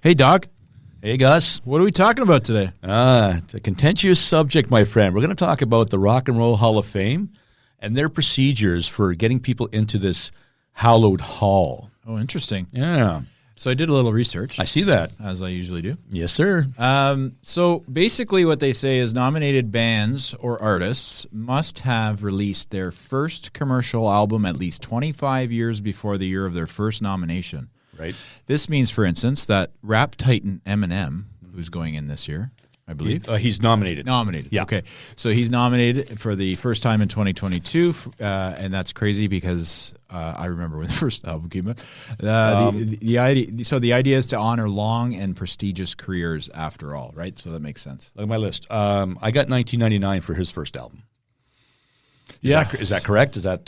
Hey, Dawg. Hey, Gus. What are we talking about today? It's a contentious subject, my friend. We're going to talk about the Rock and Roll Hall of Fame and their procedures for getting people into this hallowed hall. Oh, interesting. Yeah. So I did a little research. I see that. As I usually do. Yes, sir. So basically what they say is nominated bands or artists must have released their first commercial album at least 25 years before the year of their first nomination. Right. This means, for instance, that rap titan Eminem, who's going in this year, I believe. He's nominated. Nominated. Yeah. Okay. So he's nominated for the first time in 2022, and that's crazy because I remember when the first album came out. The idea is to honor long and prestigious careers after all, right? So that makes sense. Look at my list. I got 1999 for his first album. Is that correct? Is that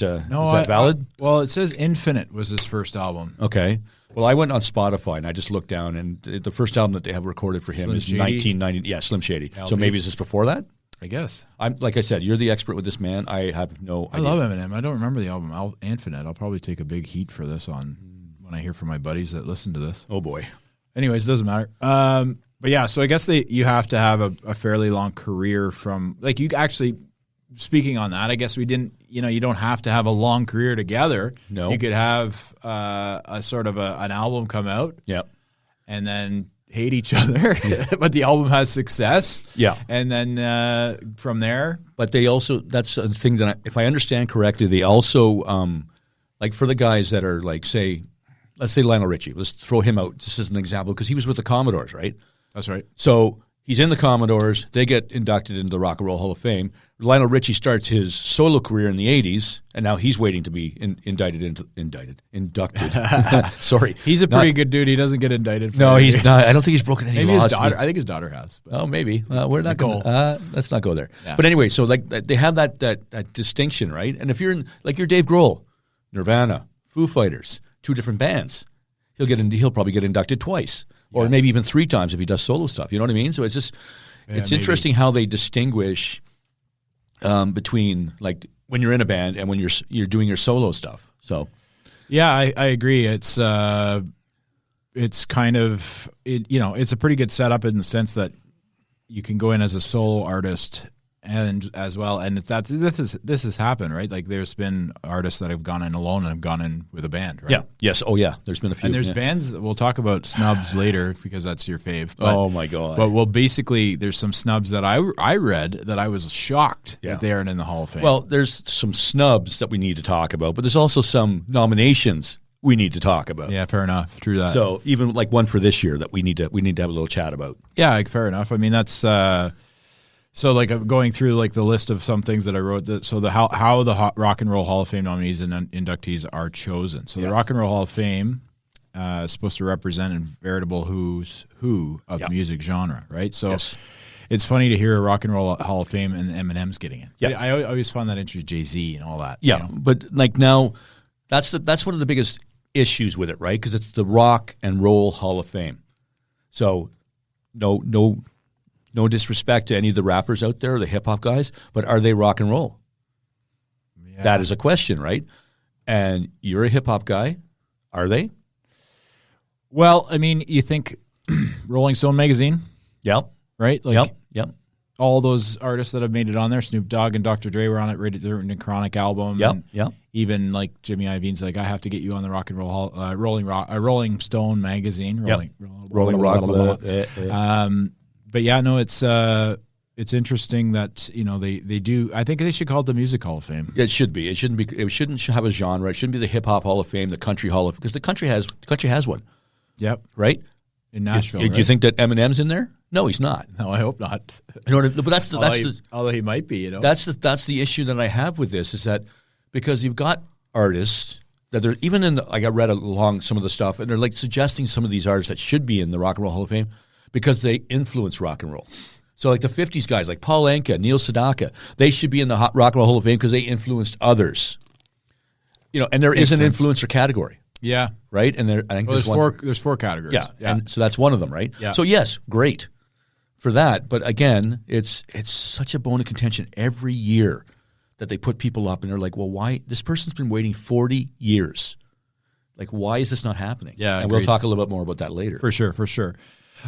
valid? Well, it says Infinite was his first album. Okay. Well, I went on Spotify and I just looked down, and the first album that they have recorded for him Slim is Shady? 1990. Yeah, Slim Shady. LP. So maybe is this before that? I guess. I'm like I said, you're the expert with this man. I have no idea. I love Eminem. I don't remember the album Infinite. I'll probably take a big heat for this on when I hear from my buddies that listen to this. Oh boy. Anyways, doesn't matter. But yeah, so I guess you have to have a fairly long career from like you actually. Speaking on that, I guess we didn't. You don't have to have a long career together. No, you could have a sort of an album come out. Yep. And then hate each other, but the album has success. Yeah. And then from there, but they also that's a thing that if I understand correctly, they also like for the guys that are like let's say Lionel Richie. Let's throw him out just as an example because he was with the Commodores, right? That's right. So he's in the Commodores. They get inducted into the Rock and Roll Hall of Fame. Lionel Richie starts his solo career in the 80s, and now he's waiting to be inducted. Sorry. He's a pretty good dude. He doesn't get indicted. No, he's not. I don't think he's broken any maybe laws. His daughter, I think his daughter has. Oh, maybe. We're not going to. Let's not go there. Yeah. But anyway, so like they have that distinction, right? And if you're in, like you're Dave Grohl, Nirvana, Foo Fighters, two different bands, he'll probably get inducted twice. Or maybe even 3 times if he does solo stuff. You know what I mean? So it's just it's interesting how they distinguish between like when you're in a band and when you're doing your solo stuff. So yeah, I agree. It's kind of it's a pretty good setup in the sense that you can go in as a solo artist and as well, and this has happened, right? Like there's been artists that have gone in alone and have gone in with a band, right? Yeah. Yes. Oh yeah. There's been a few. And there's bands. We'll talk about snubs later because that's your fave. But, oh my god. But basically, there's some snubs that I read that I was shocked that they aren't in the Hall of Fame. Well, there's some snubs that we need to talk about, but there's also some nominations we need to talk about. Yeah, fair enough. True that. So even like one for this year that we need to have a little chat about. Yeah, like, fair enough. I mean, that's. So, like, I'm going through like the list of some things that I wrote. How the Rock and Roll Hall of Fame nominees and inductees are chosen. So, the Rock and Roll Hall of Fame is supposed to represent a veritable who's who of the music genre, right? So, it's funny to hear a Rock and Roll Hall of Fame and Eminem's getting in. Yeah, I always found that interesting. Jay-Z and all that. Yeah, but like now, that's one of the biggest issues with it, right? Because it's the Rock and Roll Hall of Fame. So, no disrespect to any of the rappers out there or the hip-hop guys, but are they rock and roll? Yeah. That is a question, right? And you're a hip-hop guy. Are they? Well, I mean, you think Rolling Stone magazine? Yep. Right? Like, Yep. All those artists that have made it on there, Snoop Dogg and Dr. Dre were on it, rated in the Chronic album. Yep. Even like Jimmy Iovine's like, I have to get you on the Rock and Roll Hall, Rolling Stone magazine. Rolling Rock. But yeah, no, it's interesting that they do. I think they should call it the Music Hall of Fame. It should be. It shouldn't be. It shouldn't have a genre. It shouldn't be the Hip Hop Hall of Fame, the Country Hall of because the country has one. Yep. Right. In Nashville. Do you think that Eminem's in there? No, he's not. No, I hope not. But that's although he might be. That's the issue that I have with this is that because you've got artists that they're even in. I got read along some of the stuff and they're like suggesting some of these artists that should be in the Rock and Roll Hall of Fame. Because they influence rock and roll. So like the 50s guys like Paul Anka, Neil Sedaka, they should be in the Rock and Roll Hall of Fame because they influenced others. And there is an influencer category. Yeah. Right? And I think there's four categories. Yeah. And so that's one of them, right? Yeah. So yes, great for that. But again, it's such a bone of contention every year that they put people up and they're like, well, why? This person's been waiting 40 years. Like, why is this not happening? Yeah, and we'll agreed. talk a little bit more about that later. For sure.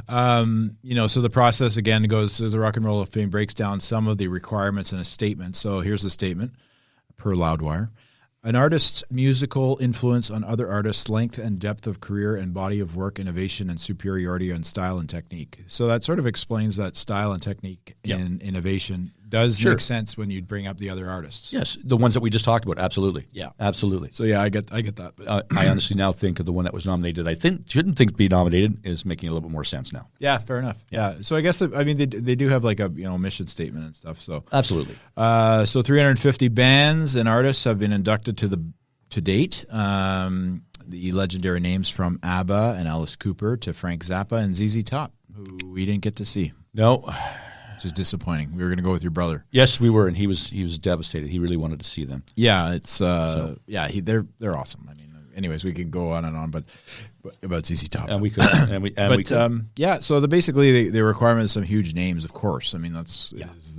So the process again goes, so the Rock and Roll Hall of Fame breaks down some of the requirements in a statement. So here's the statement per Loudwire. An artist's musical influence on other artists, length and depth of career and body of work, innovation and superiority on style and technique. So that sort of explains that style and technique in innovation does make sense when you bring up the other artists. Yes, the ones that we just talked about. Absolutely. Yeah. Absolutely. So yeah, I get that. But I honestly now think of the one that was nominated. I shouldn't think to be nominated is making a little bit more sense now. yeah, fair enough. Yeah. So I guess they do have like a mission statement and stuff. So Absolutely. So 350 bands and artists have been inducted to date. The legendary names from ABBA and Alice Cooper to Frank Zappa and ZZ Top, who we didn't get to see, No. which is disappointing. We were going to go with your brother. Yes, we were, and he was devastated. He really wanted to see them. Yeah, it's they're awesome. I mean, anyways, we can go on and on, but about ZZ Top. And we could. we could. So basically the requirement is some huge names, of course. I mean, that's is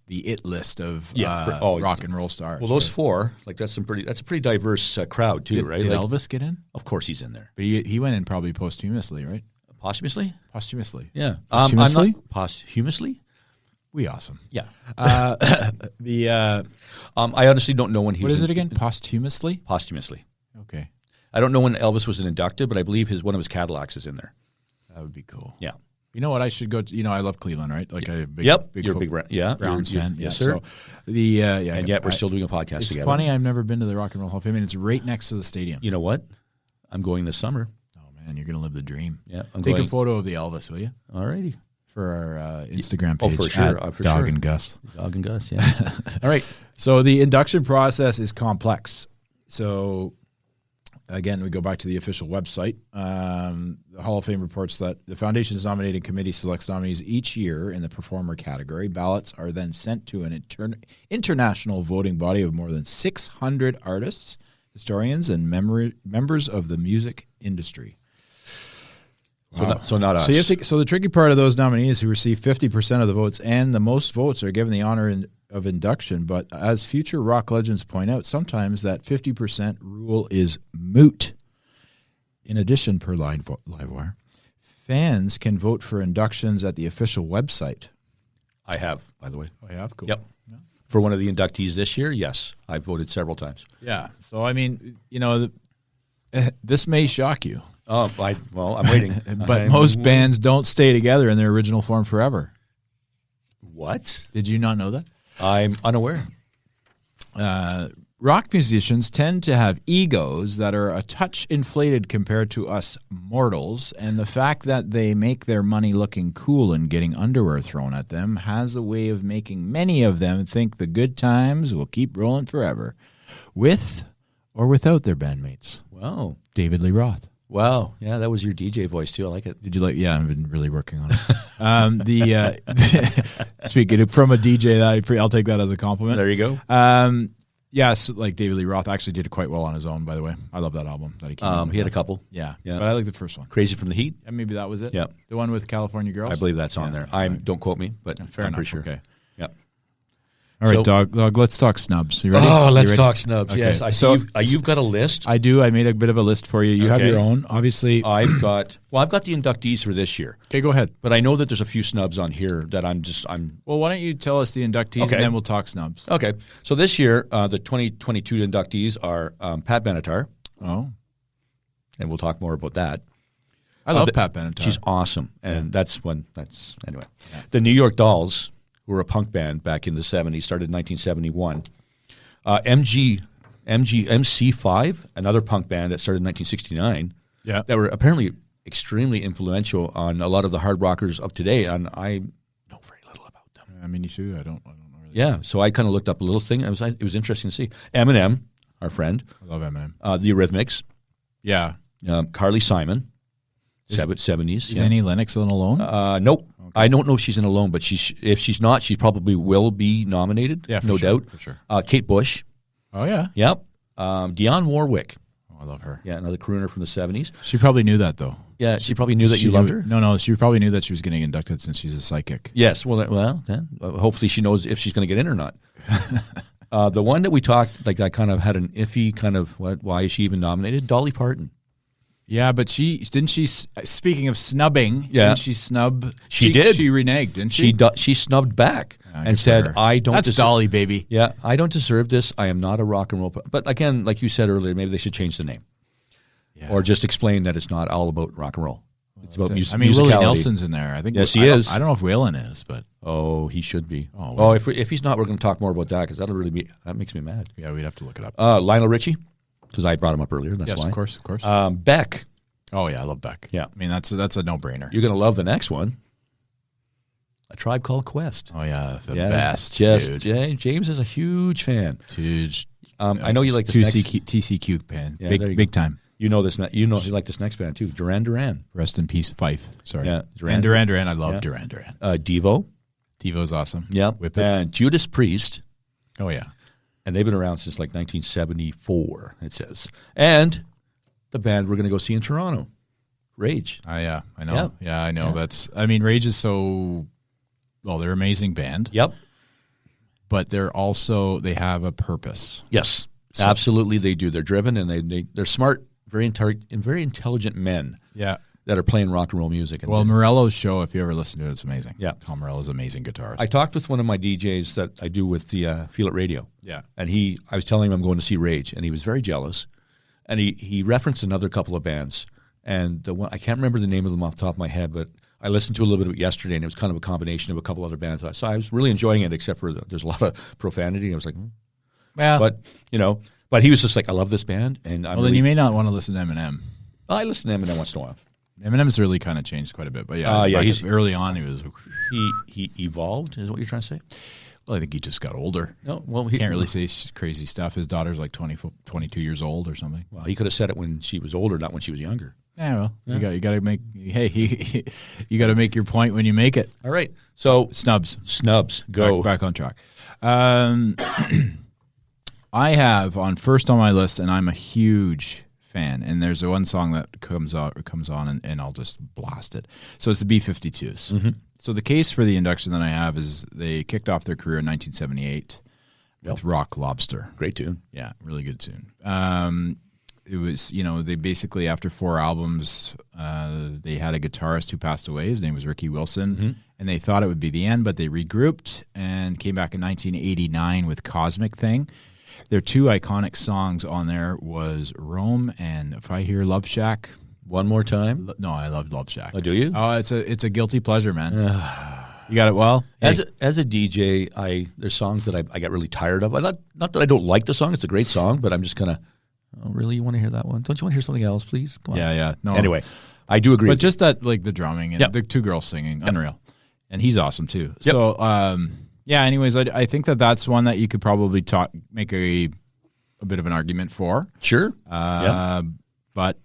the it list of rock and roll stars. Well, those four, like that's a pretty diverse crowd too, right? Did Like, Elvis get in? of course, he's in there. But he went in probably posthumously, right? Posthumously? Posthumously. Yeah. Posthumously? I'm not posthumously? We awesome. Yeah. I I honestly don't know when he what was is it again? Posthumously? Posthumously. Okay, I don't know when Elvis was inducted, but I believe one of his Cadillacs is in there. that would be cool. Yeah. You know what? I should go. I love Cleveland, right? Like a big, Yep. big You're a fo- big Browns you're- fan. Yes, Yeah, sir. So And yet we're still doing a podcast It's together. funny. I've never been to the Rock and Roll Hall of Fame, and it's right next to the stadium. You know what? I'm going this summer. Oh man, you're gonna live the dream. Yeah. I'm Take going. a photo of the Elvis, will you? Alrighty. For our Instagram Oh, page. for sure. At For Dawg sure. and Gus. Dog and Gus, yeah. All right. So the induction process is complex. So again, we go back to the official website. The Hall of Fame reports that the Foundation's nominating committee selects nominees each year in the performer category. Ballots are then sent to an international voting body of more than 600 artists, historians, and members of the music industry. So not us. So the tricky part of those nominees who receive 50% of the votes and the most votes are given the honor of induction. But as future rock legends point out, sometimes that 50% rule is moot. In addition, per Livewire, fans can vote for inductions at the official website. I have, by the way. Oh, yeah, cool. Yep. For one of the inductees this year, yes. I've voted several times. Yeah. So, I mean, this may shock you. Oh, I'm waiting. But most bands don't stay together in their original form forever. What? Did you not know that? I'm unaware. Rock musicians tend to have egos that are a touch inflated compared to us mortals, and the fact that they make their money looking cool and getting underwear thrown at them has a way of making many of them think the good times will keep rolling forever, with or without their bandmates. Wow. David Lee Roth. Wow. Yeah, that was your DJ voice, too. I like it. Did you like? Yeah, I've been really working on it. Speaking from a DJ, I'll take that as a compliment. There you go. Yes, like David Lee Roth actually did it quite well on his own, by the way. I love that album that he came out He had with. a couple. Yeah, Yeah. but I like the first one. Crazy from the Heat. And maybe that was it. Yeah. The one with California Girls? I believe that's on there. Don't quote me, but Fair I'm enough. pretty sure. Okay. Yep. All right, So- Dog, let's talk snubs. You ready? Oh, You let's ready? talk snubs. Okay. Yes. I see So- you've got a list. I do. I made a bit of a list for you. You have Okay. your own, obviously. I've got the inductees for this year, Okay, go ahead. but I know that there's a few snubs on here that I'm Well, why don't you tell us the inductees Okay. and then we'll talk snubs. okay. So this year, the 2022 inductees are Pat Benatar, Oh, and we'll talk more about that. I love Pat Benatar. She's awesome, and anyway. The New York Dolls, who were a punk band back in the 70s, started in 1971. MC5, another punk band that started in 1969. Yeah. That were apparently extremely influential on a lot of the hard rockers of today, and I know very little about them. I mean, you too. I don't know really. Yeah, so I kind of looked up a little thing. It was interesting to see. Eminem, our friend, I love Eminem. the Eurythmics, Yeah. Carly Simon, 70s. Is yeah. Annie Lennox in Alone? Nope. I don't know if she's in Alone, but if she's not, she probably will be nominated. Yeah, for no sure, doubt. for sure. Kate Bush. Oh, yeah. Yep. Dionne Warwick. Oh, I love her. Yeah, another crooner from the 70s. She probably knew that, though. Yeah, she probably knew that you loved her. No, she probably knew that she was getting inducted since she's a psychic. Yes. Well, hopefully she knows if she's going to get in or not. The one that we talked, like I kind of had an iffy kind of why is she even nominated? Dolly Parton. Yeah, but speaking of snubbing, Yeah. didn't she snub? She did. She reneged, didn't she? She snubbed back good and for said, her. I don't That's Dolly, baby. Yeah, I don't deserve this. I am not a rock and roll. But again, like you said earlier, maybe they should change the name. Yeah. Or just explain that it's not all about rock and roll. It's about music. I mean, Willie Nelson's in there. I think. Yes, he is. I don't know if Waylon is, but Oh, he should be. Oh, well. If he's not, we're going to talk more about that because that makes me mad. yeah, we'd have to look it up. Lionel Richie, because I brought him up earlier. That's yes, why. of course. Beck. Oh yeah, I love Beck. Yeah. I mean that's a no-brainer. You're going to love the next one. A Tribe Called Quest. Oh yeah, the best. Just dude. James is a huge fan. Huge. I know you like this next. TCQ fan. Yeah, there you big go. time. You know this. You like this next band too. Duran Duran. Rest in peace, Fife. Sorry. Yeah, Duran Duran. I love Duran Duran. Devo. Devo's awesome. Yeah. Whip it. And Judas Priest. Oh yeah. And they've been around since like 1974. It says. And the band we're going to go see in Toronto, Rage. Yeah, I know. Yeah, I know. Yeah. Rage is so. Well, they're an amazing band. Yep. But they have a purpose. Yes. So- Absolutely, they do. They're driven and they're smart, very intelligent men. Yeah. That are playing rock and roll music. And Well, Morello's show, if you ever listen to it, it's amazing. Yeah. Tom Morello's amazing guitarist. I talked with one of my DJs that I do with the Feel It Radio. Yeah. And I was telling him I'm going to see Rage, and he was very jealous. And he referenced another couple of bands. And the one I can't remember the name of them off the top of my head, but I listened to a little bit of it yesterday, and it was kind of a combination of a couple other bands. So I was really enjoying it, except for there's a lot of profanity. And I was like, Well, but he was just like, I love this band. And then you may not want to listen to Eminem. I listen to Eminem once in a while. Eminem's really kind of changed quite a bit, but yeah, he's early on. He was. He evolved, is what you're trying to say? Well, I think he just got older. No, well, He can't really say crazy stuff. His daughter's like 22 years old or something. Well, he could have said it when she was older, not when she was younger. Yeah, well, you got to make. Hey, you got to make your point when you make it. All right, so Snubs, go back on track. I have first on my list, and I'm a huge fan. And there's one song that comes on, and I'll just blast it. So it's the B-52s. Mm-hmm. So the case for the induction that I have is they kicked off their career in 1978 with Rock Lobster. Great tune. Yeah, really good tune. It was, they basically, after 4 albums, they had a guitarist who passed away. His name was Ricky Wilson, and they thought it would be the end, but they regrouped and came back in 1989 with Cosmic Thing. Their 2 iconic songs on there was Rome and If I Hear Love Shack. One more time? No, I love Love Shack. Oh, do you? Oh, it's a guilty pleasure, man. You got it well? As a DJ, there's songs that I get really tired of. Not that I don't like the song. It's a great song, but I'm just kind of, oh, really? You want to hear that one? Don't you want to hear something else, please? Come on. Yeah. No. Anyway, I do agree. But just that, like the drumming and the 2 girls singing, unreal. And he's awesome too. Yep. So, anyways, I think that's one that you could probably make a bit of an argument for. Sure. But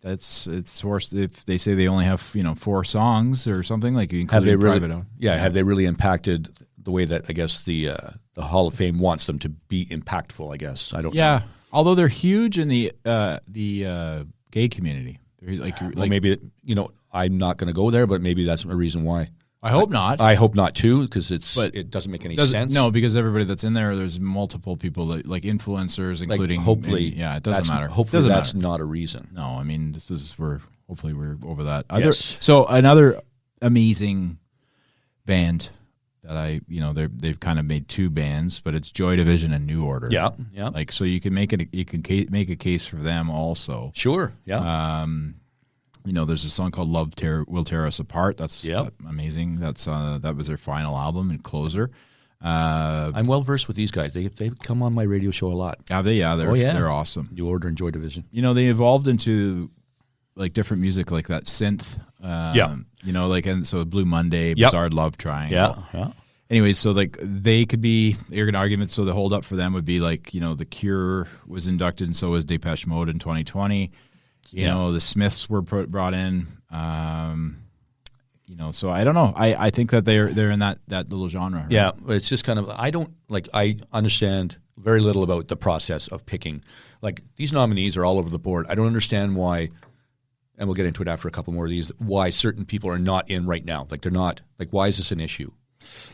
it's worse if they say they only have 4 songs or something, like including private own. Yeah, have they really impacted the way that I guess the Hall of Fame wants them to be impactful? I guess I don't. Yeah, although they're huge in the gay community. They're well, maybe I'm not going to go there, but maybe that's a reason why. I hope not. I hope not too, because it doesn't make any sense. No, because everybody that's in there's multiple people that, like influencers, including hopefully. It doesn't matter. Hopefully, that's not a reason. No, I mean hopefully we're over that. Yes. So another amazing band that they've kind of made 2 bands, but it's Joy Division and New Order. Yeah. Like, so you can make a case for them also. Sure. Yeah. There's a song called Love Will Tear Us Apart. That's amazing. That was their final album and closer. I'm well versed with these guys. They've come on my radio show a lot. Are they? Yeah, they're awesome. New Order and Joy Division. They evolved into like different music, like that synth. And so Blue Monday, Bizarre Love Triangle. Yeah. Anyways, so like they could be an argument. So the hold up for them would be like, The Cure was inducted, and so was Depeche Mode in 2020. The Smiths were brought in. So I don't know. I think that they're in that little genre. Right? Yeah, it's just kind of I understand very little about the process of picking. Like, these nominees are all over the board. I don't understand why, and we'll get into it after a couple more of these, why certain people are not in right now. Like, they're not, like, why is this an issue?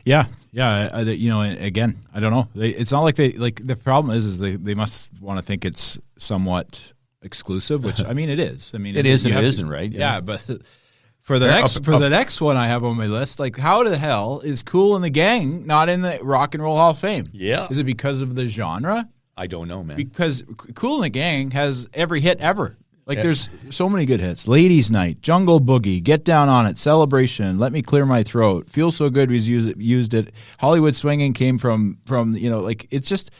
Yeah, again, I don't know. It's not like the problem is they must want to think it's somewhat exclusive, which I mean it is. I mean it is and it isn't, right? Yeah, but for the next one I have on my list, like how the hell is Kool and the Gang not in the Rock and Roll Hall of Fame? Yeah, is it because of the genre? I don't know, man. Because Kool and the Gang has every hit ever. Like there's so many good hits. Ladies Night, Jungle Boogie, Get Down on It, Celebration, Let Me Clear My Throat, Feel So Good, we used it. Hollywood Swinging came from like it's just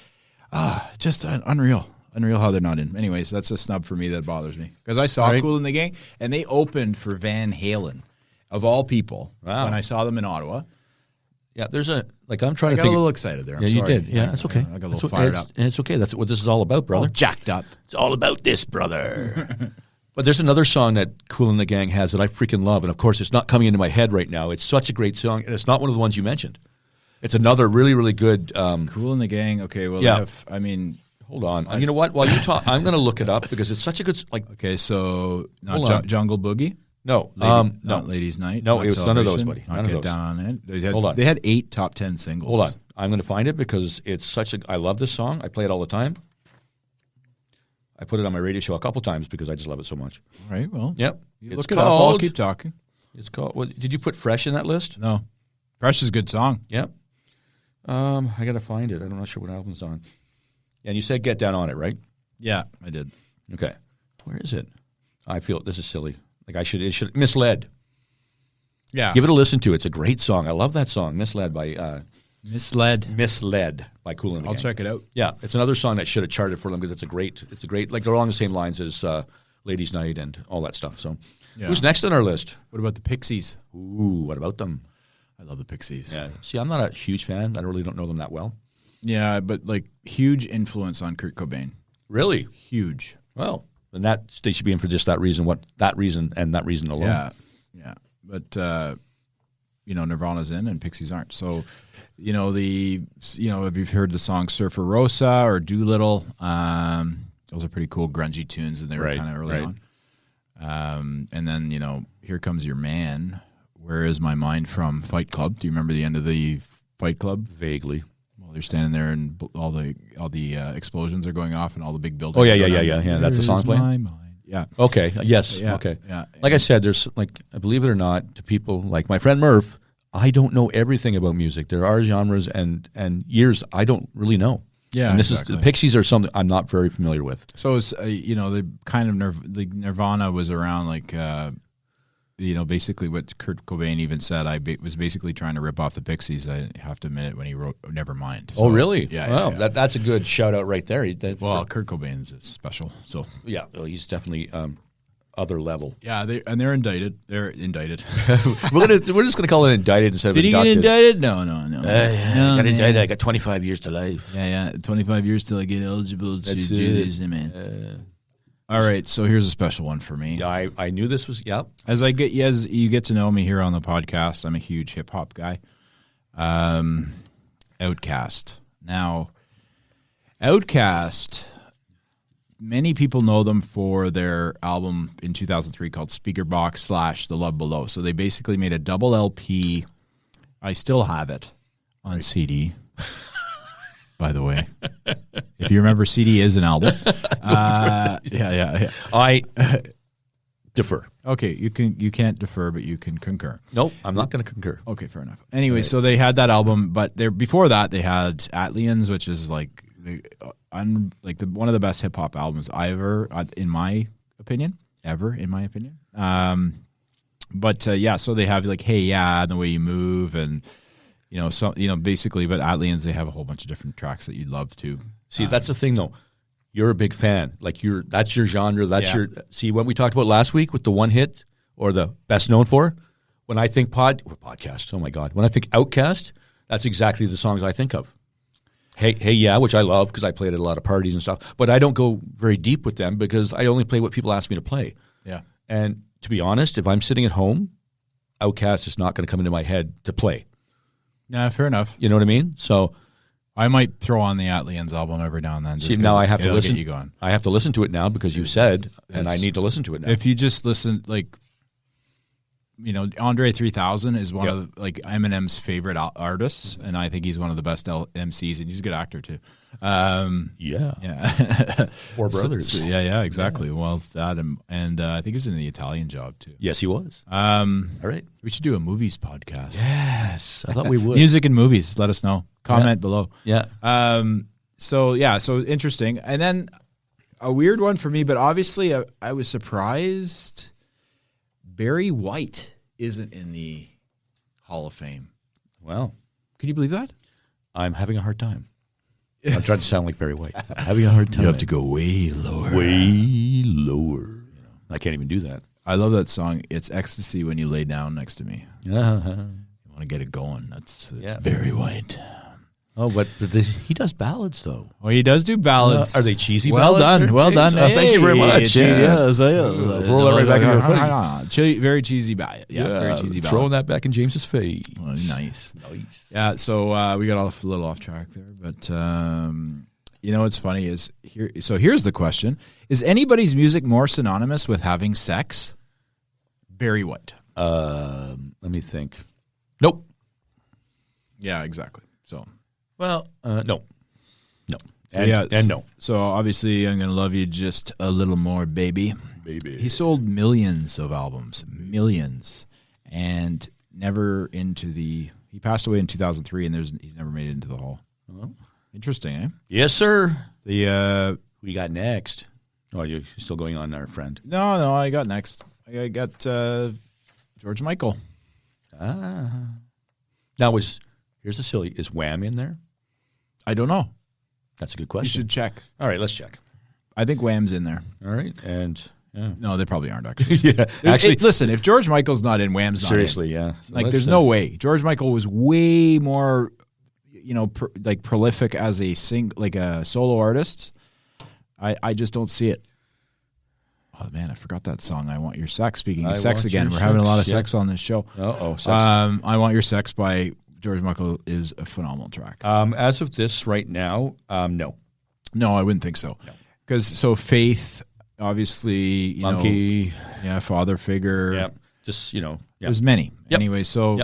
unreal. Unreal how they're not in. Anyways, that's a snub for me that bothers me. Because I saw Kool and the Gang and they opened for Van Halen of all people when I saw them in Ottawa. Yeah, there's I'm trying to think. I got a little excited there. I'm sorry. You did. Yeah, that's okay. I got a little fired up. And it's okay. That's what this is all about, brother. All jacked up. It's all about this, brother. But there's another song that Kool and the Gang has that I freaking love. And, of course, it's not coming into my head right now. It's such a great song, and it's not one of the ones you mentioned. It's another really, really good. Kool and the Gang. Okay, well, hold on. You know what? While you talk, I'm going to look it up because it's such a good. Okay, so not Jungle Boogie? No. Not Ladies Night? No, it was none of those, buddy. None of those. Down on it. Hold on. They had 8 top 10 singles. Hold on. I'm going to find it because it's such a. I love this song. I play it all the time. I put it on my radio show a couple times because I just love it so much. All right. Well, yep. Look it up. I'll keep talking. It's called. What, did you put Fresh in that list? No. Fresh is a good song. Yep. I got to find it. I'm not sure what album's on. And you said Get Down on It, right? Yeah, I did. Okay. Where is it? I feel this is silly. Like it should Misled. Yeah. Give it a listen to. It's a great song. I love that song. Misled by Misled by Kool and the I'll Gang. check it out. Yeah, it's another song that should have charted for them because it's a great like they're along the same lines as Ladies Night and all that stuff. So who's next on our list? What about the Pixies? Ooh, what about them? I love the Pixies. Yeah. See, I'm not a huge fan. I really don't know them that well. Yeah, but like huge influence on Kurt Cobain. Really? Huge. Well, then they should be in for just that reason. That reason alone. Yeah. But Nirvana's in and Pixies aren't. So, if you've heard the song Surfer Rosa or Doolittle, those are pretty cool grungy tunes, and they were kind of early on. And then Here Comes Your Man. Where is my mind from Fight Club? Do you remember the end of the Fight Club? Vaguely. Well, they're standing there and all the explosions are going off and all the big buildings. Oh yeah. That's the song playing. My mind. Yeah. Okay. Yes. Yeah. Okay. Yeah. Like I said, there's believe it or not, to people like my friend Murph, I don't know everything about music. There are genres and years I don't really know. Yeah. And this is the Pixies are something I'm not very familiar with. So it's the kind of Nirvana was around like. Basically what Kurt Cobain even said, was basically trying to rip off the Pixies, I have to admit, when he wrote Nevermind. So, oh, really? Yeah. Wow, yeah. That's a good shout-out right there. Kurt Cobain's special. So yeah, well, he's definitely other level. Yeah, they're indicted. They're indicted. We're just going to call it indicted instead of inducted. Did he get indicted? No. I got indicted. I got 25 years to life. Yeah, 25 years till I get eligible to do this, man. All right, so here's a special one for me. Yeah, I knew this was. Yeah. As you get to know me here on the podcast, I'm a huge hip hop guy. Outkast. Now, Outkast. Many people know them for their album in 2003 called Speakerbox / The Love Below. So they basically made a double LP. I still have it on CD. By the way, if you remember, CD is an album. Yeah. I defer. Okay, you can't defer, but you can concur. Nope, I'm not going to concur. Okay, fair enough. Anyway, So they had that album, but before that they had Atlians, which is one of the best hip hop albums in my opinion. So they have like Hey Yeah and The Way You Move and. Basically, but Atlians, they have a whole bunch of different tracks that you'd love to. See, that's the thing, though. You're a big fan. That's your genre. See, what we talked about last week with the one hit or the best known for, when I think podcast, oh my God. When I think Outkast, that's exactly the songs I think of. Hey Yeah, which I love because I played at a lot of parties and stuff, but I don't go very deep with them because I only play what people ask me to play. Yeah. And to be honest, if I'm sitting at home, Outkast is not going to come into my head to play. Yeah, fair enough. You know what I mean? So I might throw on the Atlians album every now and then. See, now I have to listen. Get you going. I have to listen to it now because you said, and I need to listen to it now. If you just listen, Andre 3000 is one Yep. of like Eminem's favorite artists, and I think he's one of the best MCs, and he's a good actor too. Yeah. 4 brothers. Yeah, exactly. Yeah. Well, that and I think he was in the Italian Job too. Yes, he was. All right. We should do a movies podcast. Yes, I thought we would. Music and movies. Let us know. Comment below. Yeah. So interesting. And then a weird one for me, but obviously I was surprised Barry White isn't in the Hall of Fame. Well, can you believe that? I'm having a hard time. I'm trying to sound like Barry White. I'm having a hard time. You have to go way lower. Way lower. I can't even do that. I love that song. It's ecstasy when you lay down next to me. Uh-huh. You want to get it going. That's Yeah. Barry White. Oh, but he does ballads, though. Oh, he does do ballads. Are they cheesy well ballads? Done. Well done. Thank you very much. Yes. Roll that right back in your face. Very cheesy ballad. Yeah, very cheesy ballad. Throwing that back in James's face. Oh, nice. Yeah, so we got a little off track there. But, what's funny is, here's the question. Is anybody's music more synonymous with having sex? Barry White. Let me think. Nope. Yeah, exactly. So... Well, no. And no. So obviously, I'm gonna love you just a little more, baby. He sold millions of albums, and never into the. He passed away in 2003, and he's never made it into the Hall. Oh. Interesting, eh? Yes, sir. The we got next. Oh, you're still going on there, friend? No, I got next. I got George Michael. Now here's the silly. Is Wham in there? I don't know. That's a good You question. should check. All right, let's check. I think Wham's in there. All right, and no, they probably aren't actually. yeah, actually, listen, if George Michael's not in, Wham's not seriously, in. yeah. So like, there's no way. George Michael was way more, prolific as a solo artist. I just don't see it. Oh man, I forgot that song. I Want Your Sex. Speaking of sex again, we're having a lot of sex on this show. Sex. I Want Your Sex by George Michael is a phenomenal track. As of this right now, no. No, I wouldn't think so. Because Faith, obviously, Monkey, father figure. Yeah, just there's many. Yep. Anyway, so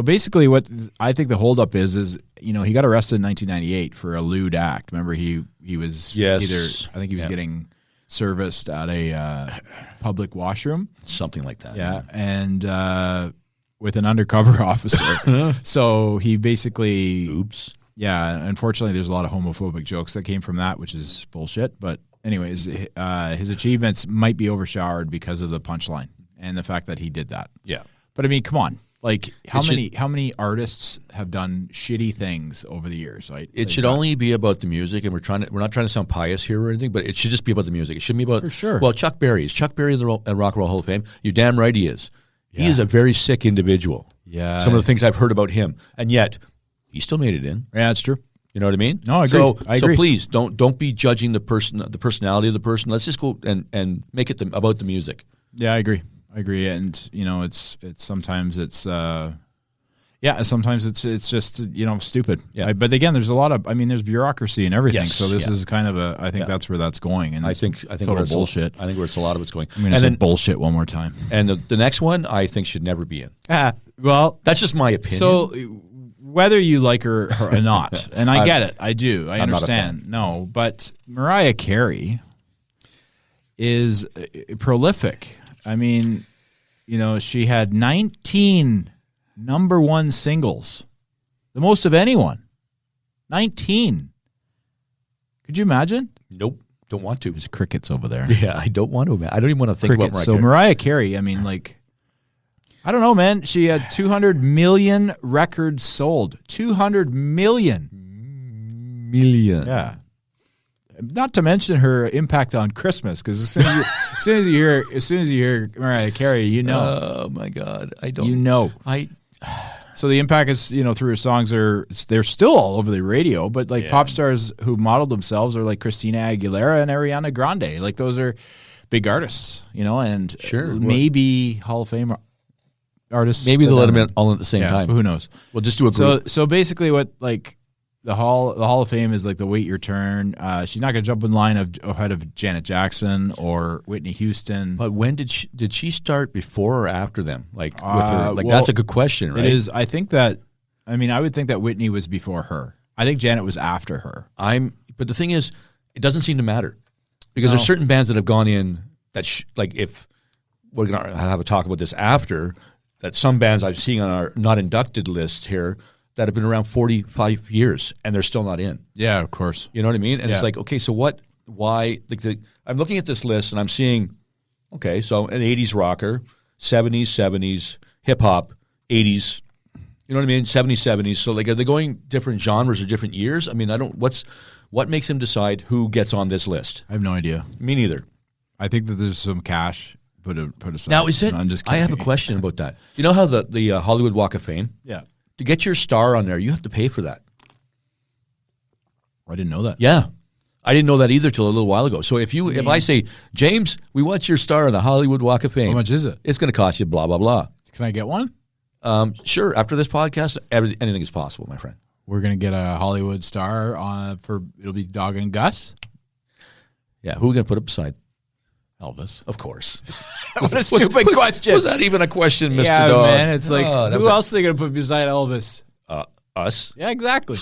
basically, what I think the holdup is he got arrested in 1998 for a lewd act. Remember, he was I think he was getting serviced at a public washroom, something like that. Yeah, and with an undercover officer. So he basically, oops. Yeah, unfortunately, there's a lot of homophobic jokes that came from that, which is bullshit. But anyways, his achievements might be overshadowed because of the punchline and the fact that he did that. Yeah, but I mean, come on. Like how many artists have done shitty things over the years, right? It should only be about the music, and we're not trying to sound pious here or anything, but it should just be about the music. It shouldn't be about for sure. Well, Chuck Berry, is Chuck Berry in the Rock and Roll Hall of Fame? You're damn right he is. Yeah. He is a very sick individual. Yeah, some of the things I've heard about him, and yet he still made it in. Yeah, that's true. You know what I mean? No, I agree. So please don't be judging the personality of the person. Let's just go and make it about the music. Yeah, I agree. And it's sometimes it's. Sometimes it's just stupid. Yeah. But again, there's a lot of there's bureaucracy and everything. Yes, so this is kind of I think that's where that's going. And I think total bullshit. I think where it's a lot of it's going. I'm going to say bullshit one more time. And the next one I think should never be in. Well, that's just my opinion. So whether you like her or not, and I get it, I do, I understand. No, but Mariah Carey is prolific. I mean, she had 19 number one singles, the most of anyone. 19. Could you imagine? Nope, don't want to. There's crickets over there. Yeah, I don't want to. I don't even want to think about Mariah Carey. So Mariah Carey, I don't know, man. She had 200 million records sold. 200 million. Yeah. Not to mention her impact on Christmas, because as soon as you hear Mariah Carey, Oh my God, I don't. So the impact is, through her songs they're still all over the radio, but pop stars who modeled themselves are like Christina Aguilera and Ariana Grande. Like those are big artists, and sure, maybe Hall of Fame artists. Maybe they'll let them in all at the same time. Who knows? We'll just do a group. So basically, what the Hall of Fame is like the wait your turn. She's not going to jump in line ahead of Janet Jackson or Whitney Houston. But when did she start before or after them? Like with her, like that's a good question, right? It is. I think that. I mean, I would think that Whitney was before her. I think Janet was after her. But the thing is, it doesn't seem to matter because there's certain bands that have gone in that like if we're going to have a talk about this after, that some bands I've seen on our not inducted list here that have been around 45 years and they're still not in. Yeah, of course. You know what I mean? And it's like, okay, so why? I'm looking at this list and I'm seeing, okay, so an 80s rocker, 70s, hip-hop, 80s, you know what I mean? 70s. So like, are they going different genres or different years? I mean, what makes them decide who gets on this list? I have no idea. Me neither. I think that there's some cash put aside. Now, is it? No, I'm just kidding. I have a question about that. You know how the Hollywood Walk of Fame? Yeah. To get your star on there, you have to pay for that. I didn't know that. Yeah. I didn't know that either till a little while ago. So if I say, James, we want your star on the Hollywood Walk of Fame. How much is it? It's going to cost you blah, blah, blah. Can I get one? Sure. After this podcast, anything is possible, my friend. We're going to get a Hollywood star it'll be Dawg and Gus. Yeah. Who are we going to put up beside? Elvis. Of course. What a stupid question. Was that even a question, Mr. Yeah, Dog? man. It's like, who else are they going to put beside Elvis? Us. Yeah, exactly.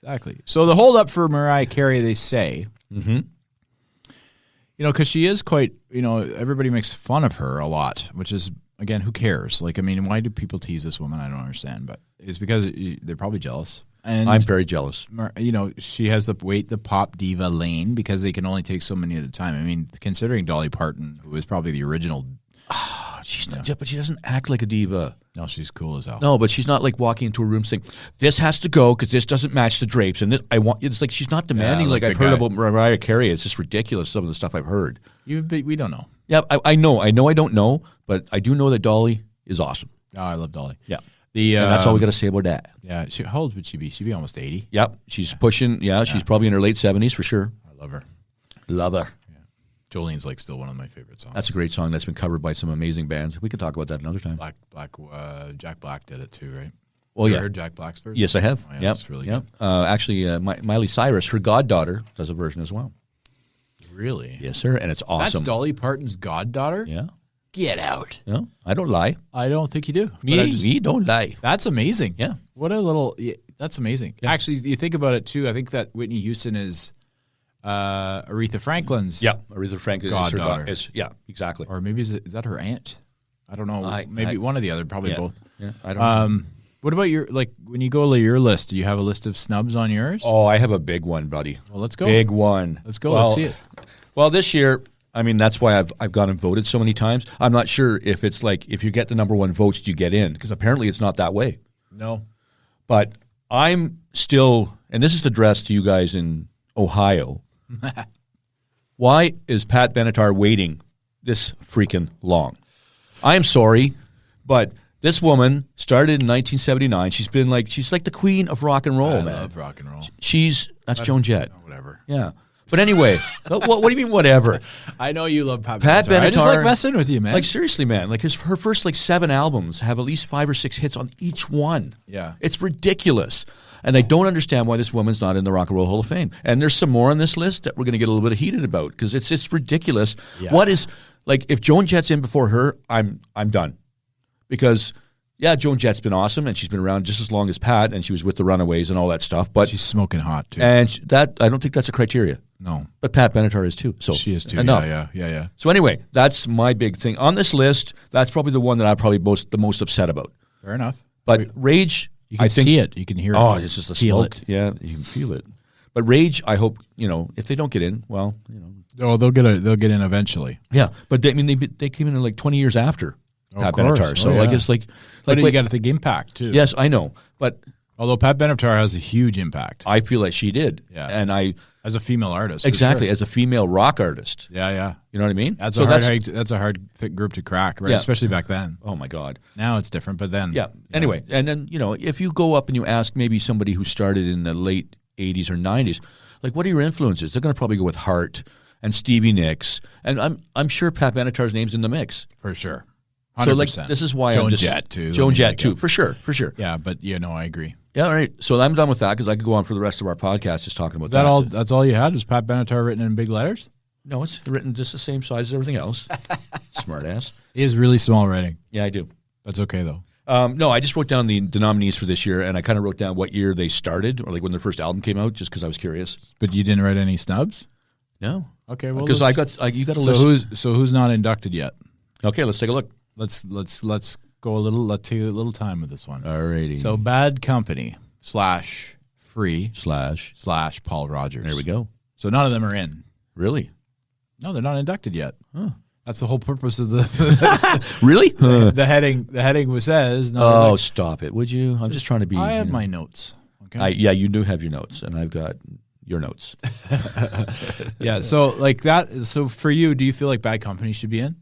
Exactly. So the hold up for Mariah Carey, they say, because she is quite, everybody makes fun of her a lot, which is, again, who cares? Like, I mean, why do people tease this woman? I don't understand, but it's because they're probably jealous. And I'm very jealous. She has the pop diva lane because they can only take so many at a time. I mean, considering Dolly Parton, who was probably the original. She's not, but she doesn't act like a diva. No, she's cool as hell. No, but she's not like walking into a room saying, "This has to go because this doesn't match the drapes." And I want. It's like she's not demanding like I've heard about Mariah Carey. It's just ridiculous. Some of the stuff I've heard. We don't know. Yeah, I know. I don't know, but I do know that Dolly is awesome. Oh, I love Dolly. Yeah. And that's all we got to say about that. Yeah. How old would she be? She'd be almost 80. Yep. She's pushing. Yeah, she's probably in her late 70s for sure. I love her. Love her. Yeah. Jolene's like still one of my favorite songs. That's a great song that's been covered by some amazing bands. We can talk about that another time. Jack Black did it too, right? Well, you heard Jack Black's version? Yes, I have. Oh, yeah, that's really good. Actually, Miley Cyrus, her goddaughter, does a version as well. Really? Yes, sir. And it's awesome. That's Dolly Parton's goddaughter? Yeah. Get out. No, I don't lie. I don't think you do. Me don't lie. That's amazing. Yeah. That's amazing. Yeah. Actually, you think about it too. I think that Whitney Houston is Aretha Franklin's Aretha Franklin's goddaughter. Yeah, exactly. Or maybe is that her aunt? I don't know. Maybe one or the other. Probably both. Yeah, I don't know. What about when you go to your list, do you have a list of snubs on yours? Oh, I have a big one, buddy. Well, let's go. Big one. Let's go. Let's see it. Well, this year, I mean, that's why I've gone and voted so many times. I'm not sure if it's like if you get the number one votes, you get in, because apparently it's not that way. No. But I'm still, and this is addressed to you guys in Ohio. Why is Pat Benatar waiting this freaking long? I'm sorry, but this woman started in 1979. She's like the queen of rock and roll, man. I love rock and roll. That's Joan Jett. Whatever. Yeah. But anyway, what do you mean whatever? I know you love Pat Benatar. I just like messing with you, man. Like seriously, man. Like her first 7 albums have at least 5 or 6 hits on each one. Yeah. It's ridiculous. And I don't understand why this woman's not in the Rock and Roll Hall of Fame. And there's some more on this list that we're going to get a little bit heated about because it's ridiculous. Yeah. What is if Joan Jett's in before her, I'm done. Because Joan Jett's been awesome and she's been around just as long as Pat and she was with the Runaways and all that stuff. But she's smoking hot too. And that I don't think that's a criteria. No. But Pat Benatar is too. So she is too. Enough. Yeah. So anyway, that's my big thing. On this list, that's probably the one that I'm probably the most upset about. Fair enough. But Rage, you can see it. You can hear it. Oh, it's just the smoke. Yeah, you can feel it. But Rage, I hope, if they don't get in, well, Oh, they'll get in eventually. Yeah. But they came in like 20 years after Pat Benatar. So I guess but you got to think impact too. Yes, I know. But although Pat Benatar has a huge impact. I feel like she did. Yeah. And as a female artist. Exactly, as a female rock artist. Yeah. You know what I mean? That's a hard group to crack, right? Yeah. Especially back then. Oh my God. Now it's different, but then. Yeah. Anyway, and then, if you go up and you ask maybe somebody who started in the late 80s or 90s, like what are your influences? They're going to probably go with Hart and Stevie Nicks. And I'm sure Pat Benatar's name's in the mix. For sure. 100%. So like this is why Joan I'm just Jett too. Joan Jett too, for sure. Yeah, but I agree. Yeah, all right. So I'm done with that because I could go on for the rest of our podcast just talking about that. All that's all you had was Pat Benatar written in big letters. No, it's written just the same size as everything else. Smart ass. It is really small writing. Yeah, I do. That's okay though. No, I just wrote down the nominees for this year, and I kind of wrote down what year they started, or like when their first album came out, just because I was curious. But you didn't write any snubs? No. Okay, well, because you got a list. Who's not inducted yet? Okay, let's take a look. Let's go a little. Let's take a little time with this one. Alrighty. So Bad Company /Free / Paul Rogers. There we go. So none of them are in. Really? No, they're not inducted yet. Huh. That's the whole purpose of the. Really? The heading. The heading says. Oh, stop it! Would you? I'm just trying to be. I have my notes. Okay. Yeah, you do have your notes, and I've got your notes. Yeah. So like that. So for you, do you feel like Bad Company should be in?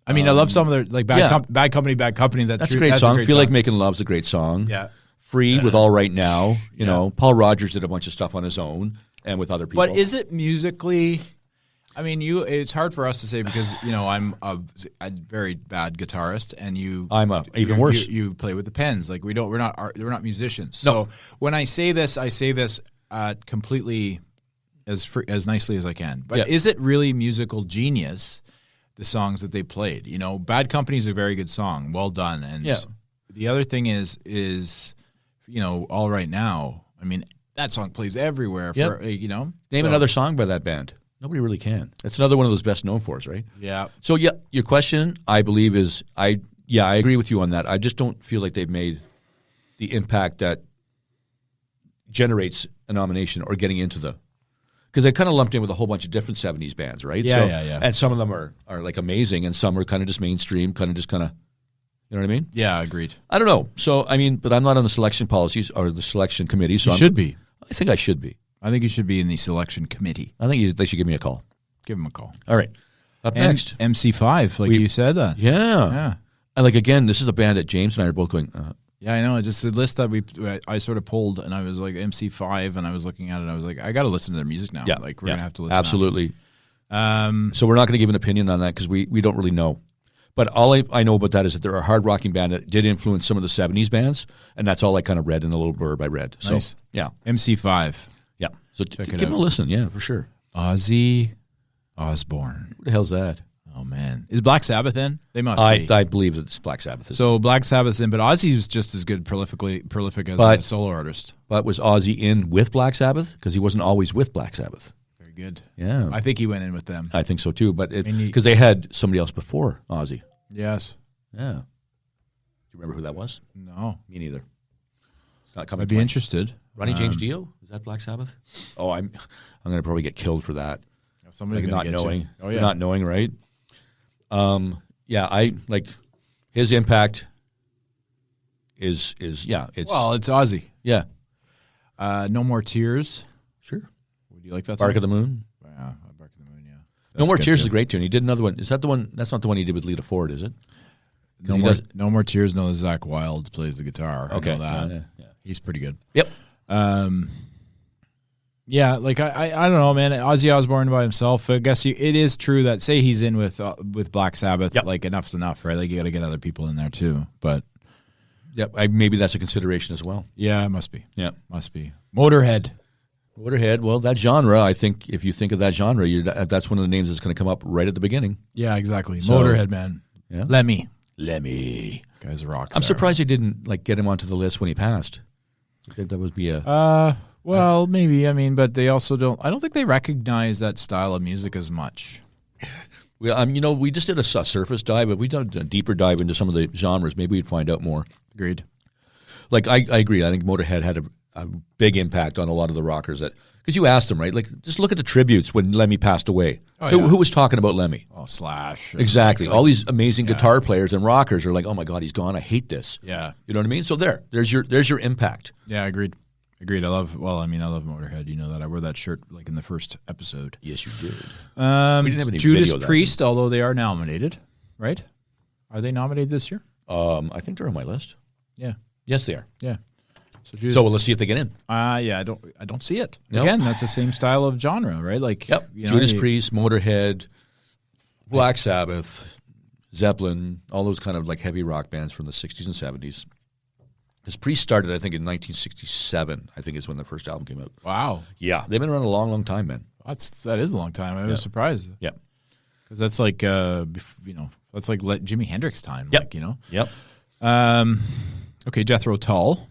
I mean, I love some of their like Bad Company. That's a great song. Feel Like Making Love's a great song. Yeah. Free with All Right Now. You know, Paul Rogers did a bunch of stuff on his own and with other people. But is it musically? I mean, it's hard for us to say because I'm a very bad guitarist, and I'm even worse. You play with the pens, like we're not musicians. No. So when I say this completely as nicely as I can. But is it really musical genius? The songs that they played, Bad Company is a very good song, well done, and the other thing is All Right Now. I mean, that song plays everywhere. Name another song by that band. Nobody really can. That's another one of those best known fors, right? Yeah. So your question, I believe, is I agree with you on that. I just don't feel like they've made the impact that generates a nomination or getting into the. Because they kind of lumped in with a whole bunch of different 70s bands, right? Yeah. And some of them are like amazing, and some are kind of just mainstream, you know what I mean? Yeah, agreed. I don't know. So, I mean, but I'm not on the selection policies or the selection committee. So you should be. I think I should be. I think you should be in the selection committee. I think they should give me a call. Give them a call. All right. Up next. MC5, like you said. Yeah. And like, again, this is a band that James and I are both going, yeah, I know. Just the list that I sort of pulled, and I was like MC5, and I was looking at it, and I was like, I got to listen to their music now. Yeah, like we're gonna have to listen. Absolutely. So we're not going to give an opinion on that because we don't really know. But all I know about that is that they're a hard rocking band that did influence some of the 70s bands, and that's all I kind of read in a little blurb I read. So, nice. Yeah. MC5. Yeah. So give them a listen. Yeah, for sure. Ozzy Osbourne. What the hell's that? Oh, man. Is Black Sabbath in? They must be. I believe that it's Black Sabbath. So Black Sabbath's in, but Ozzy was just as good, prolific as a solo artist. But was Ozzy in with Black Sabbath? Because he wasn't always with Black Sabbath. Very good. Yeah. I think he went in with them. I think so, too. But because they had somebody else before Ozzy. Yes. Yeah. Do you remember who that was? No. Me neither. It's not coming. I'd be interested. Ronnie James Dio? Is that Black Sabbath? Oh, I'm going to probably get killed for that. Somebody's not knowing. Oh, yeah. Not knowing, right? I like his impact is it's Ozzy. Yeah. No More Tears. Sure. Would you like that Bark song? of the Moon? Yeah, Bark of the Moon, yeah. No More Tears is a great tune. He did another one. Is that the one? That's not the one he did with Lita Ford, is it? No More Tears. No, Zach Wilde plays the guitar. Okay. I know that. Yeah. He's pretty good. Yep. Yeah, like I don't know, man. Ozzy Osbourne by himself. I guess it is true that say he's in with Black Sabbath. Yep. Like enough's enough, right? Like you got to get other people in there too. But maybe that's a consideration as well. Yeah, it must be. Yeah, must be. Motorhead. Well, that genre. I think if you think of that genre, that's one of the names that's going to come up right at the beginning. Yeah, exactly. Motorhead, man. Yeah. Lemmy. Guy's a rock star. I'm surprised they didn't get him onto the list when he passed. I think that would be a. Well, maybe. I mean, but they also don't. I don't think they recognize that style of music as much. We just did a surface dive. If we did a deeper dive into some of the genres, maybe we'd find out more. Agreed. Like I agree. I think Motorhead had a big impact on a lot of the rockers because you asked them, right? Like just look at the tributes when Lemmy passed away. Oh, yeah. Who was talking about Lemmy? Oh, Slash. Exactly. All these amazing guitar players and rockers are like, oh my God, he's gone. I hate this. Yeah. You know what I mean? So there's your impact. Yeah, agreed. I love Motorhead. You know that. I wore that shirt like in the first episode. Yes, you did. We didn't have any Judas Priest, although they are nominated, right? Are they nominated this year? I think they're on my list. Yeah. Yes, they are. Yeah. So let's see if they get in. Yeah, I don't see it. No? Again, that's the same style of genre, right? Like Judas Priest, Motorhead, Black Sabbath, Zeppelin, all those kind of like heavy rock bands from the 60s and 70s. This Priest started, I think, in 1967, I think is when the first album came out. Wow. Yeah. They've been around a long, long time, man. That is a long time. I was surprised. Yeah. Because that's like, that's like Jimi Hendrix time. Yep. Like, Yep. Okay, Jethro Tull.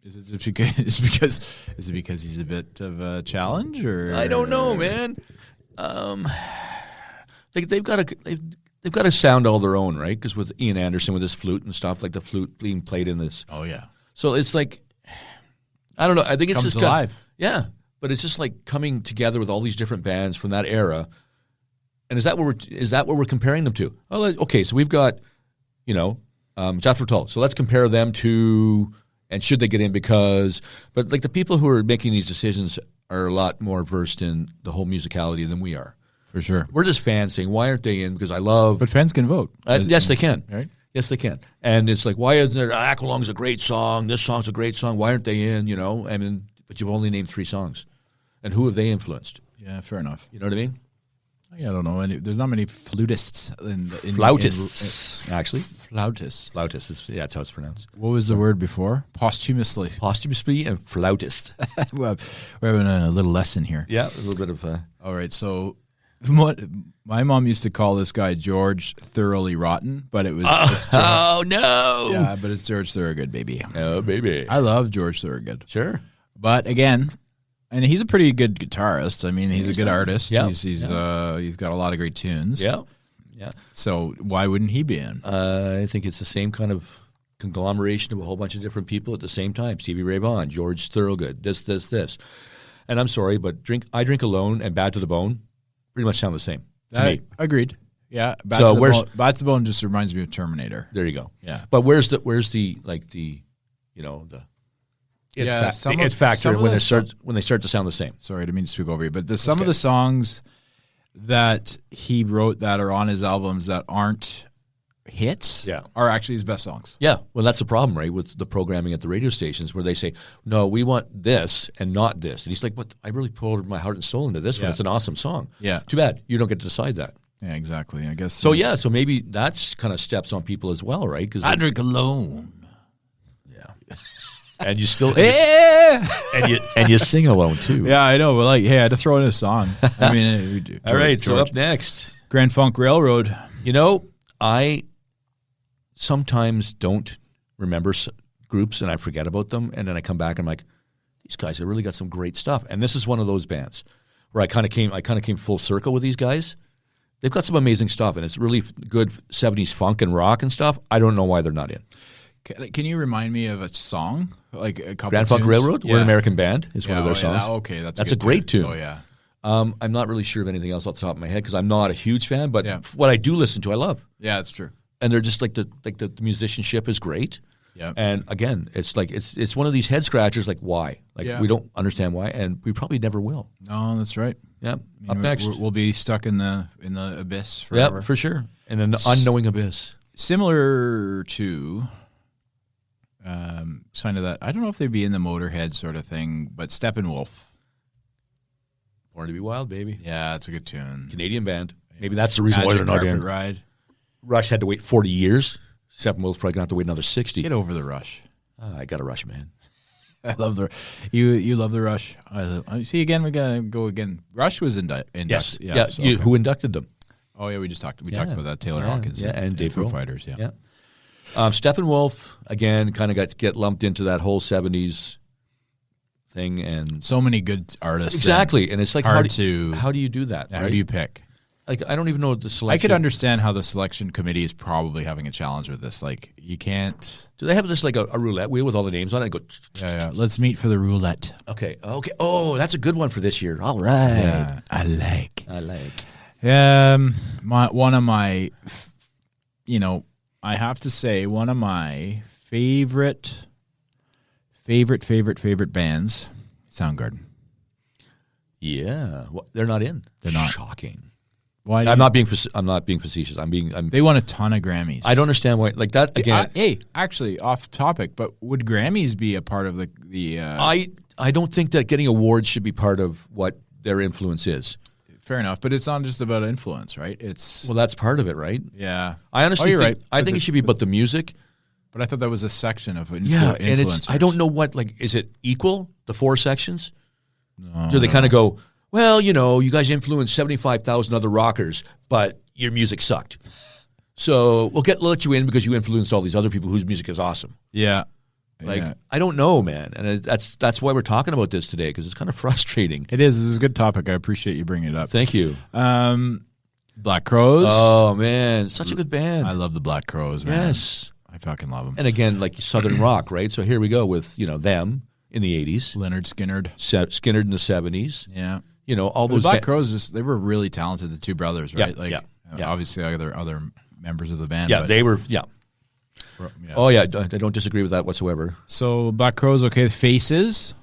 Is it because he's a bit of a challenge, or I don't know, man. They've got a sound all their own, right? Because with Ian Anderson with his flute and stuff, like the flute being played in this. Oh yeah. So it's like, I don't know. I think it's Comes just alive. Yeah, but it's just like coming together with all these different bands from that era. And is that what we're comparing them to? Oh, okay. So we've got, Jethro Tull. So let's compare them to. And should they get in but like the people who are making these decisions are a lot more versed in the whole musicality than we are. For sure. We're just fans saying, why aren't they in? Because I love. But fans can vote. Yes, they can. Right? Yes, they can. And it's like, why isn't there, Aqualung's a great song, this song's a great song, why aren't they in, but you've only named 3 songs. And who have they influenced? Yeah, fair enough. You know what I mean? Yeah, I don't know. There's not many flutists Flautists, actually. Flautists. Flautist, that's how it's pronounced. What was the word before? Posthumously. Posthumously and flautist. Well, we're having a little lesson here. Yeah, a little bit of. All right, so my mom used to call this guy George Thoroughly Rotten, but it was. Oh no! Yeah, but it's George Thorogood, baby. Oh baby, I love George Thorogood. Sure, but again. And he's a pretty good guitarist. I mean, he's a good artist. Yeah. He's got a lot of great tunes. Yeah. So why wouldn't he be in? I think it's the same kind of conglomeration of a whole bunch of different people at the same time. Stevie Ray Vaughan, George Thorogood, this. And I'm sorry, but I Drink Alone and Bad to the Bone pretty much sound the same to me. Agreed. Yeah. Bad to the Bone just reminds me of Terminator. There you go. Yeah. But where's the it factor when they start to sound the same. Sorry, I didn't mean to speak over you, but some of the songs that he wrote that are on his albums that aren't hits are actually his best songs. Yeah, well, that's the problem, right, with the programming at the radio stations where they say, no, we want this and not this. And he's like, but I really poured my heart and soul into this one. It's an awesome song. Yeah. Too bad you don't get to decide that. Yeah, exactly. I guess. So maybe that's kind of steps on people as well, right? Because I Drink Alone. Yeah. And you still and you sing alone too. Yeah, I know. But like, hey, I had to throw in a song. I mean, we do. All right. So up next, Grand Funk Railroad. I sometimes don't remember groups and I forget about them, and then I come back and I'm like, these guys have really got some great stuff. And this is one of those bands where I kind of came full circle with these guys. They've got some amazing stuff, and it's really good 70s funk and rock and stuff. I don't know why they're not in. Can you remind me of a song, like a couple? Grand Funk Railroad. We're an American band is one of their songs. That's a great tune. Oh yeah. I'm not really sure of anything else off the top of my head because I'm not a huge fan. But what I do listen to, I love. Yeah, that's true. And they're just like the musicianship is great. Yeah. And again, it's like it's one of these head scratchers. Like why? We don't understand why, and we probably never will. No, that's right. Yeah. Up next, we'll be stuck in the abyss forever. Yeah, for sure. In an unknowing abyss. Similar to. Kind of that. I don't know if they'd be in the Motorhead sort of thing, but Steppenwolf. Born to be Wild, baby. Yeah, it's a good tune. Canadian band. Maybe that's the reason why they're not in. Ride. Rush had to wait 40 years. Steppenwolf's probably going to have to wait another 60. Get over the Rush. I got a Rush, man. I love the you love the Rush. I see again. We're gonna go again. Rush was inducted. Yes. Yeah. Who inducted them? Oh yeah, we talked about that. Taylor Hawkins. Yeah, and Dave Foo Fighters. Yeah. Steppenwolf get lumped into that whole 70s thing, and so many good artists. Exactly, and it's like how do you do that? How do you pick? Like I don't even know the selection. I could understand how the selection committee is probably having a challenge with this. Like you can't. Do they have this like a roulette wheel with all the names on it? And go. Yeah. Let's meet for the roulette. Okay. Oh, that's a good one for this year. All right. Yeah, I like. One of my, I have to say one of my favorite bands, Soundgarden. Yeah, they're not in. They're not. Shocking. Why? I'm not being facetious. They won a ton of Grammys. I don't understand why. Like that again. Actually, off topic, but would Grammys be a part of the? I don't think that getting awards should be part of what their influence is. fair enough. But it's not just about influence, right? It's Well, that's part of it, right? yeah. I honestly you're think, right. I think it should be about the music. But I thought that was a section of And influencers. I don't know what, like, is it equal, the 4 sections? No, do they kind of go, well, you guys influenced 75,000 other rockers, but your music sucked. So we'll let you in because you influenced all these other people whose music is awesome. Yeah. Like, I don't know, man. And that's why we're talking about this today, because it's kind of frustrating. It is. This is a good topic. I appreciate you bringing it up. Thank you. Black Crowes. Oh, man. Such a good band. I love the Black Crowes, man. Yes. I fucking love them. And again, like Southern rock, right? So here we go with, them in the 80s. Leonard Skinnerd. Skinnerd in the 70s. Yeah. All those Black Crowes, they were really talented, the two brothers, right? Yeah, Obviously, other members of the band. Yeah, but, they were, yeah. Oh, yeah, I don't disagree with that whatsoever. So Black Crowes, okay. Faces.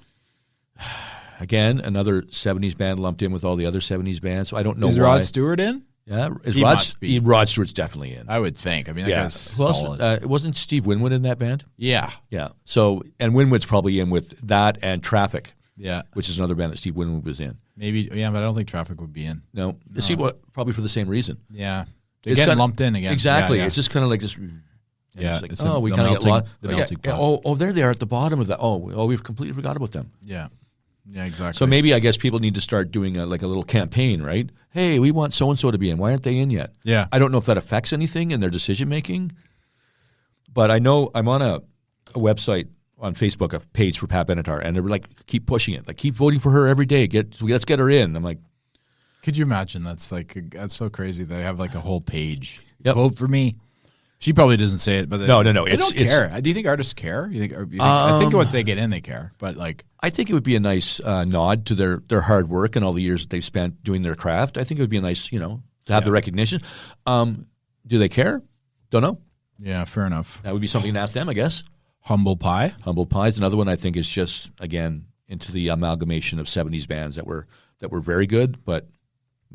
Again, another 70s band lumped in with all the other 70s bands, so I don't know Is why. Rod Stewart in? Yeah, He must be. Rod Stewart's definitely in. I would think. I mean, that guy's Who else? solid. Wasn't Steve Winwood in that band? Yeah. Yeah. So, and Winwood's probably in with that and Traffic. Yeah. Which is another band that Steve Winwood was in. Maybe, yeah, but I don't think Traffic would be in. No. See what? Probably for the same reason. Yeah. They get lumped in again. Exactly. Yeah. It's just kind of like this. Yeah. Like, we kind of get lost. The melting pot. Oh, there they are at the bottom of that. Oh, we've completely forgot about them. Yeah. Yeah, exactly. So maybe I guess people need to start doing a little campaign, right? Hey, we want so-and-so to be in. Why aren't they in yet? Yeah. I don't know if that affects anything in their decision-making, but I know I'm on a website on Facebook, a page for Pat Benatar, and they're like, keep pushing it. Like, keep voting for her every day. Let's get her in. I'm like, could you imagine? That's so crazy. They have like a whole page. Yep. Vote for me. She probably doesn't say it, but no. They don't care. Do you think artists care? I think once they get in, they care. But like, I think it would be a nice nod to their hard work and all the years that they've spent doing their craft. I think it would be a nice, to have the recognition. Do they care? Don't know. Yeah, fair enough. That would be something to ask them, I guess. Humble Pie. Humble Pie is another one I think is just, again, into the amalgamation of 70s bands that were very good, but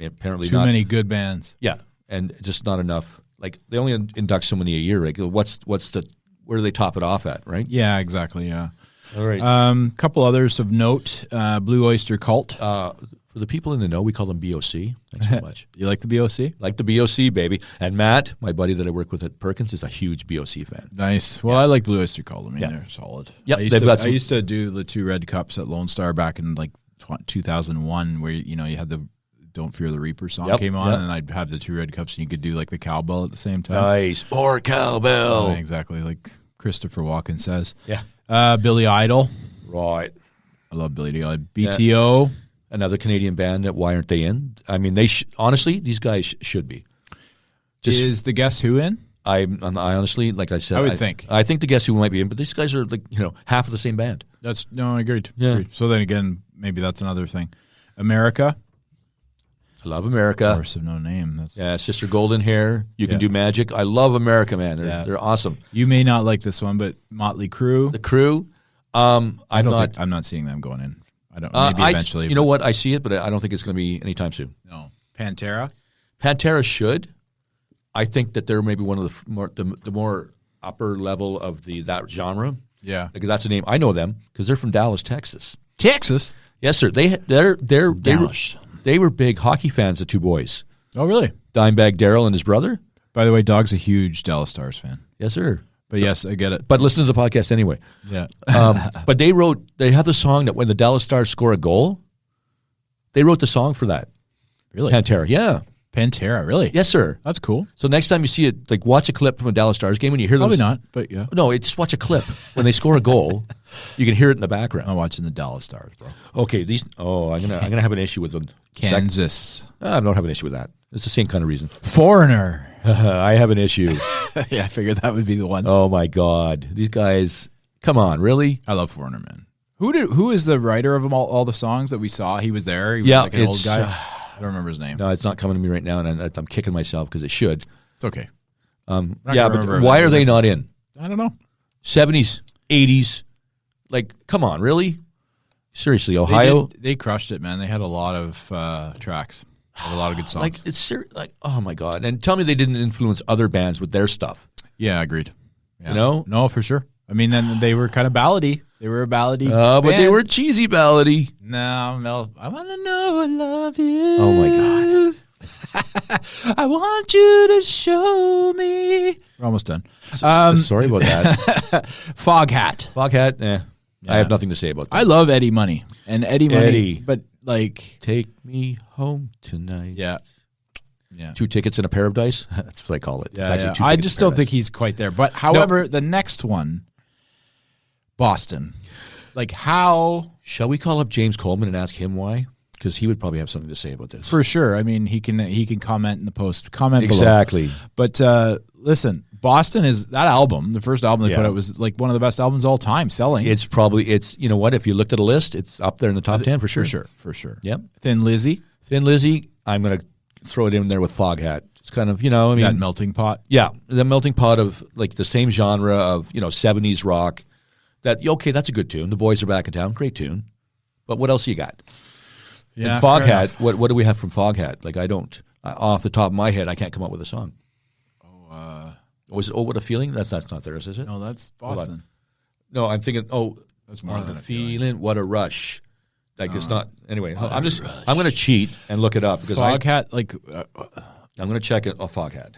apparently too many good bands. Yeah, and just not enough. Like, they only induct so many a year. Like, where do they top it off at, right? Yeah, exactly, yeah. All right. Couple others of note. Blue Oyster Cult. For the people in the know, we call them BOC. Thanks so much. You like the BOC? Like the BOC, baby. And Matt, my buddy that I work with at Perkins, is a huge BOC fan. Nice. Well, I like Blue Oyster Cult. I mean, they're solid. Yeah, I used to do the 2 Red Cups at Lone Star back in like 2001, where you had the Don't Fear the Reaper song came on, and I'd have the 2 Red Cups, and you could do like the cowbell at the same time. Nice. Or cowbell. Exactly, like Christopher Walken says. Yeah. Billy Idol. Right. I love Billy Idol. BTO. Another Canadian band that why aren't they in? I mean, honestly, these guys should be. Is the Guess Who in? I honestly, like I said, I would think. I think the Guess Who might be in, but these guys are like, half of the same band. I agreed. Yeah. Agreed. So then again, maybe that's another thing. America. I love America. Of course, of no name. Sister Golden Hair. You can do magic. I love America, man. They're awesome. You may not like this one, but Motley Crue. The Crew. I'm not seeing them going in. I don't. Maybe eventually. You know what? I see it, but I don't think it's going to be anytime soon. No. Pantera. Pantera should. I think that they're maybe one of the more upper level of that genre. Yeah. Because that's a name. I know them because they're from Dallas, Texas. Texas. Yes, sir. They were big hockey fans. The 2 boys. Oh, really? Dimebag Darrell and his brother. By the way, Dog's a huge Dallas Stars fan. Yes, sir. But yes, I get it. But listen to the podcast anyway. Yeah. But they have the song that when the Dallas Stars score a goal, they wrote the song for that. Really? Pantera, yeah. Pantera, really? Yes, sir. That's cool. So next time you see it, like watch a clip from a Dallas Stars game when you hear them. Probably not, but yeah. No, just watch a clip. When they score a goal, you can hear it in the background. I'm watching the Dallas Stars, bro. Okay, I'm gonna have an issue with them. Kansas. I don't have an issue with that. It's the same kind of reason. Foreigner. I have an issue. Yeah, I figured that would be the one. Oh my God, these guys! Come on, really? I love Foreigner, man. Who is the writer of them all the songs that we saw? He was there. He was like an old guy. I don't remember his name. No, it's not coming to me right now, and I'm kicking myself because it should. It's okay. But why are they not in? I don't know. 70s, 80s, like, come on, really? Seriously, Ohio. They crushed it, man. They had a lot of tracks. Have a lot of good songs. Like it's oh my God! And tell me they didn't influence other bands with their stuff. Yeah, agreed. Yeah. You know? No, for sure. I mean, then they were kind of ballady. They were a ballady but they band. were cheesy ballady. No, Mel. I want to know I love you. Oh my God. I want you to show me. We're almost done. Sorry about that. Foghat. Foghat, I have nothing to say about that. I love Eddie Money. And Eddie Money, but like... Take me home tonight. Yeah. 2 tickets and a pair of dice. That's what I call it. It's actually 2 tickets I just and a pair don't of think dice. he's quite there. But however, the next one, Boston. Like how... Shall we call up James Coleman and ask him why? Because he would probably have something to say about this. For sure. I mean, he can comment in the post. Comment exactly. below. But listen, Boston is that album. The first album they put out was like one of the best albums of all time selling. It's you know what? If you looked at a list, it's up there in the top 10 for sure. For sure. Yep. Thin Lizzy. I'm going to throw it in there with Foghat. It's kind of, That melting pot. Yeah, the melting pot of like the same genre of 70s rock. That's a good tune. The Boys Are Back in Town, great tune. But what else you got? Yeah, and Foghat. What do we have from Foghat? Like off the top of my head, I can't come up with a song. What a feeling? That's not theirs, is it? No, that's Boston. No, I'm thinking. That's more than a a feeling. What a rush. Like it's not. Anyway, I'm going to cheat and look it up because Foghat. I'm going to check it. Foghat.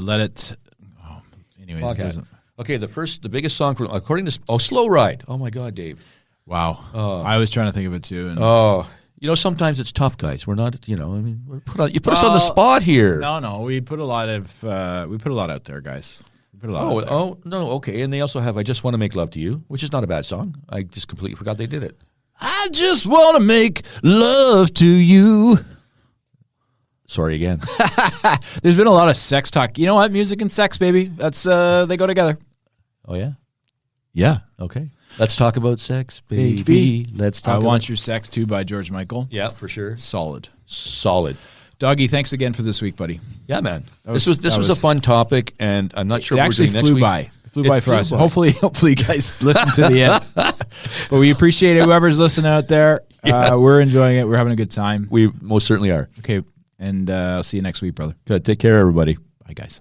Let it. Oh, anyways, Foghat. it doesn't. Okay, the biggest song according to Slow Ride. Oh my God, Dave. Wow. I was trying to think of it too. And sometimes it's tough, guys. We're not. You put us on the spot here. No. We put a lot out there, guys. We put a lot. Out there. No. Okay, and they also have "I Just Want to Make Love to You," which is not a bad song. I just completely forgot they did it. I just want to make love to you. Sorry again. There's been a lot of sex talk. You know what? Music and sex, baby. That's they go together. Oh yeah. Yeah. Okay. Let's talk about sex, baby. Let's talk. I Want Your Sex Too by George Michael. Yeah, for sure. Solid. Doggy, thanks again for this week, buddy. Yeah, man. This was a fun topic, and I'm not sure what we're doing next week. It flew by for us. Hopefully you guys listen to the end. But we appreciate it. Whoever's listening out there, we're enjoying it. We're having a good time. We most certainly are. Okay, and I'll see you next week, brother. Good. Take care, everybody. Bye, guys.